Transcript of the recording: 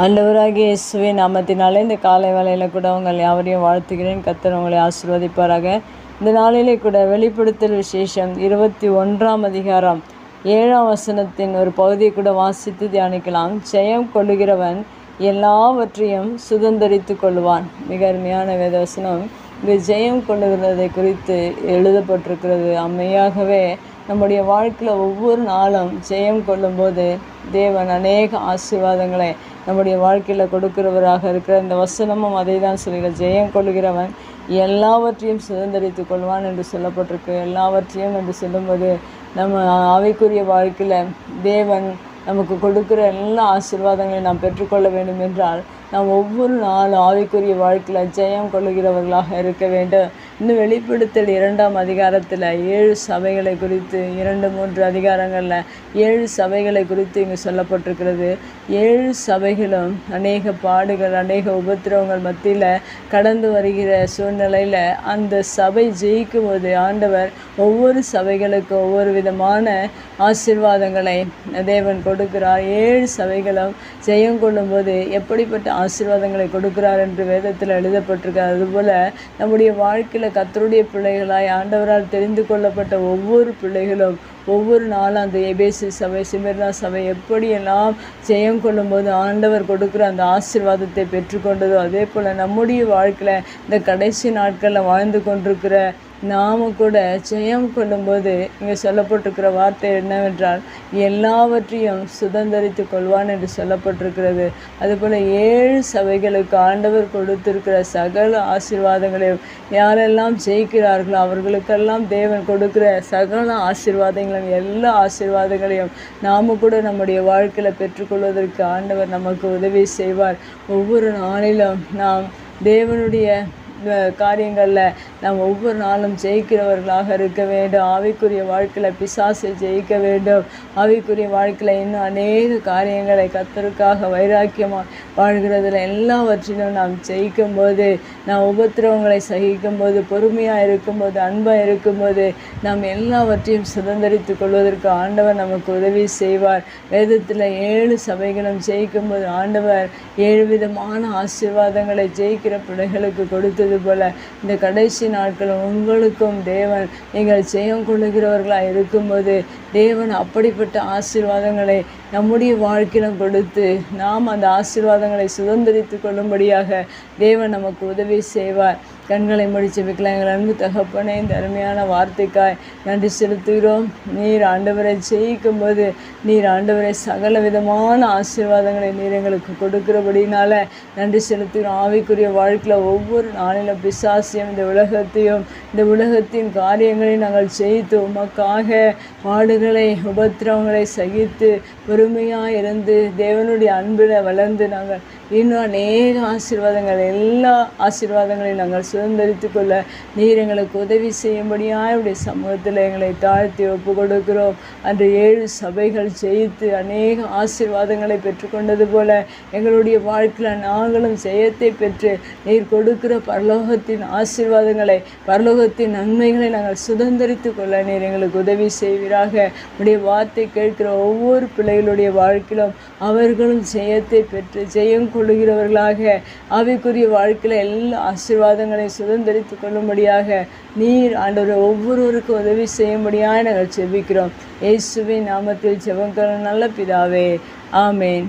ஆண்டவராகிய இயேசுவின் நாமத்தினாலே இந்த காலை வேளையில் கூட உங்கள் யாவரையும் வாழ்த்துகிறேன். கர்த்தர் உங்களை ஆசீர்வதிப்பாராக. இந்த நாளிலே கூட வெளிப்படுத்தல் விசேஷம் 21ஆம் அதிகாரம் 7ஆம் வசனத்தின் ஒரு பகுதியை கூட வாசித்து தியானிக்கலாம். ஜெயம் கொள்ளுகிறவன் எல்லாவற்றையும் சுதந்தரித்து கொள்வான். மிக அருமையான வேதவசனம். இந்த ஜெயம் கொள்ளுகிறதை குறித்து எழுதப்பட்டிருக்கிறது. அம்மையாகவே நம்முடைய வாழ்க்கையில் ஒவ்வொரு நாளும் ஜெயம் கொள்ளும்போது தேவன் அநேக ஆசீர்வாதங்களை நம்முடைய வாழ்க்கையில் கொடுக்கிறவராக இருக்கிற இந்த வசனமும் அதை தான் சொல்லுகிற. ஜெயம் கொள்ளுகிறவன் எல்லாவற்றையும் சுதந்திரித்து கொள்வான் என்று சொல்லப்பட்டிருக்கு. எல்லாவற்றையும் என்று சொல்லும்போது நம்ம ஆவிக்குரிய வாழ்க்கையில் தேவன் நமக்கு கொடுக்குற எல்லா ஆசீர்வாதங்களையும் நாம் பெற்றுக்கொள்ள வேண்டும் என்றால் நாம் ஒவ்வொரு நாளும் ஆவிக்குரிய வாழ்க்கையில் ஜெயம் கொள்ளுகிறவர்களாக இருக்க வேண்டும். இன்னும் வெளிப்படுத்தல் 2ஆம் அதிகாரத்தில் 7 சபைகளை குறித்து 2-3 அதிகாரங்களில் 7 சபைகளை குறித்து இங்கு சொல்லப்பட்டிருக்கிறது. 7 சபைகளும் அநேக பாடுகள், அநேக உபத்திரவங்கள் மத்தியில் கடந்து வருகிற சூழ்நிலையில் அந்த சபை ஜெயிக்கும் போது ஆண்டவர் ஒவ்வொரு சபைகளுக்கும் ஒவ்வொரு விதமான ஆசீர்வாதங்களை தேவன் கொடுக்கிறார். 7 சபைகளும் ஜெயம் கொள்ளும்போது எப்படிப்பட்ட ஆசீர்வாதங்களை கொடுக்கிறார் என்று வேதத்தில் எழுதப்பட்டிருக்கிறார். அதுபோல் நம்முடைய வாழ்க்கையில் கர்த்தருடைய பிள்ளைகளாய் ஆண்டவரால் தெரிந்து கொள்ளப்பட்ட ஒவ்வொரு பிள்ளைகளும் ஒவ்வொரு நாளும் அந்த எபேசு சபை, சிமிர்னா சபை எப்படியெல்லாம் ஜெயம் கொள்ளும்போது ஆண்டவர் கொடுக்குற அந்த ஆசீர்வாதத்தை பெற்றுக்கொண்டதோ அதே போல் நம்முடைய வாழ்க்கையில் இந்த கடைசி நாட்களில் வாழ்ந்து கொண்டிருக்கிற நாம கூட ஜெயம் கொள்ளும்போது இங்கே சொல்லப்பட்டிருக்கிற வார்த்தை என்னவென்றால் எல்லாவற்றையும் சுதந்திரித்து கொள்வான் என்று சொல்லப்பட்டிருக்கிறது. அதுபோல் 7 சபைகளுக்கு ஆண்டவர் கொடுத்திருக்கிற சகல ஆசீர்வாதங்களையும் யாரெல்லாம் ஜெயிக்கிறார்களோ அவர்களுக்கெல்லாம் தேவன் கொடுக்கிற சகல ஆசீர்வாதங்களையும் எல்லா ஆசீர்வாதங்களையும் நாம் கூட நம்முடைய வாழ்க்கையில் பெற்றுக்கொள்வதற்கு ஆண்டவர் நமக்கு உதவி செய்வார். ஒவ்வொரு நாளிலும் நாம் தேவனுடைய காரியங்களில் நாம் ஒவ்வொரு நாளும் ஜெயிக்கிறவர்களாக இருக்க வேண்டும். ஆவிக்குரிய வாழ்க்கையில் பிசாசை ஜெயிக்க வேண்டும். ஆவிக்குரிய வாழ்க்கையில் இன்னும் அநேக காரியங்களை கர்த்தருக்காக வைராக்கியமாக வாழ்கிறதுல எல்லாவற்றிலும் நாம் ஜெயிக்கும் போது, நாம் உபத்திரவங்களை சகிக்கும் போது, பொறுமையாக இருக்கும்போது, அன்பாக இருக்கும்போது நாம் எல்லாவற்றையும் சுதந்திரித்து கொள்வதற்கு ஆண்டவர் நமக்கு உதவி செய்வார். வேதத்தில் 7 சபைகளும் ஜெயிக்கும் போது ஆண்டவர் 7 விதமான ஆசீர்வாதங்களை ஜெயிக்கிற பிள்ளைகளுக்கு கொடுத்தது போல இந்த கடைசி நாட்கள் உங்களுக்கும் தேவன் நீங்கள் ஜெயம் கொள்ளுகிறவர்களாக இருக்கும்போது தேவன் அப்படிப்பட்ட ஆசீர்வாதங்களை நம்முடைய வாழ்க்கையிலும் கொடுத்து நாம் அந்த ஆசீர்வாதங்களை சுதந்திரித்து கொள்ளும்படியாக தேவன் நமக்கு உதவி செய்வார். கண்களை முடிச்சு வைக்கலாம். எங்கள் அன்பு தகப்பனே, இந்த அருமையான வார்த்தைக்காய் நன்றி செலுத்துகிறோம். நீர் ஆண்டவரை ஜெயிக்கும் போது நீர் ஆண்டவரை சகல விதமான ஆசீர்வாதங்களை நீர் எங்களுக்கு கொடுக்கிறபடினால நன்றி செலுத்துகிறோம். ஆவிக்குரிய வாழ்க்கையில் ஒவ்வொரு நாளிலும் பிசாசியம் இந்த உலகத்தின் காரியங்களை நாங்கள் ஜெயித்து உமக்காக பாடுகளை உபத்திரவங்களை சகித்து பொறுமையாக இருந்து தேவனுடைய அன்பில் வளர்ந்து நாங்கள் இன்னும் அநேக ஆசீர்வாதங்கள் எல்லா ஆசீர்வாதங்களையும் நாங்கள் சுதந்திரித்து கொள்ள நீர் எங்களுக்கு உதவி செய்யும்படியாக இப்படி சமூகத்தில் எங்களை தாழ்த்தி ஒப்பு கொடுக்கிறோம். அன்று 7 சபைகள் ஜெயித்து அநேக ஆசீர்வாதங்களை பெற்றுக்கொண்டது போல எங்களுடைய வாழ்க்கையில் நாங்களும் ஜெயத்தை பெற்று நீர் கொடுக்கிற பரலோகத்தின் ஆசீர்வாதங்களை, பரலோகத்தின் நன்மைகளை நாங்கள் சுதந்திரித்து கொள்ள நீர் எங்களுக்கு உதவி செய்வீராக. உடைய வார்த்தை கேட்கிற ஒவ்வொரு பிள்ளைகளுடைய வாழ்க்கையிலும் அவர்களும் ஜெயத்தை பெற்று ஜெயம் கொள்ளுகிறவர்களாக ஆவிக்குரிய வாழ்க்கையில் எல்லா ஆசீர்வாதங்களை சுதந்திரித்து கொள்ளும்படியாக நீர் ஆண்டவர் ஒவ்வொருவருக்கும் உதவி செய்யும்படியாக நாங்கள் ஜெபிக்கிறோம். இயேசுவின் நாமத்தில் ஜெபம் நல்ல பிதாவே, ஆமேன்.